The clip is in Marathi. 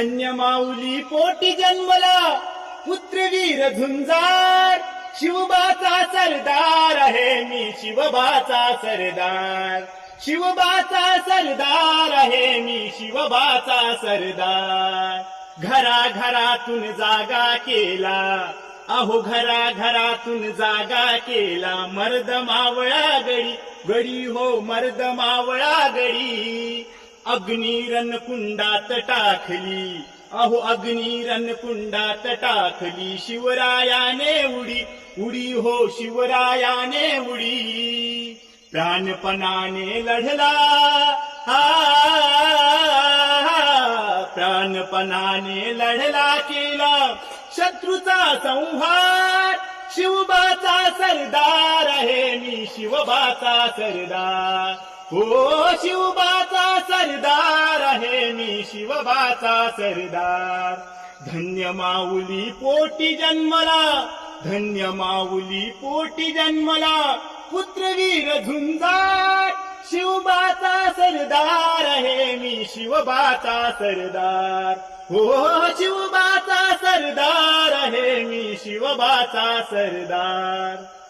धन्य माऊली पोटी जन्मला पुत्रवीर झुंजार, शिवबाचा सरदार आहे मी, शिवबाचा सरदार, शिवबाचा सरदार आहे मी, शिवबाचा सरदार. घराघरातून जागा केला, अहो घराघरातून जागा केला, मर्द मावळा गडी, गडी हो मर्द मावळा गडी. अग्निरण कुंडात टाकली, अहो अग्निरण कुंडात टाकली, शिवरायाने उडी, उडी हो शिवरायाने उडी. प्राणपणाने लढला, प्राणपणाने लढला केला शत्रूचा संहार. शिवबाचा सरदार आहे मी, शिवबाचा सरदार, हो शिवबाचा सरदार आहे मी, शिवबाचा सरदार. धन्य माऊली पोटी जन्मला, धन्य माऊली पोटी जन्मला, पुत्रवीर झुंजार, शिवबाचा सरदार आहे मी, शिवबाचा सरदार, हो शिवबाचा सरदार आहे मी, शिवबाचा सरदार.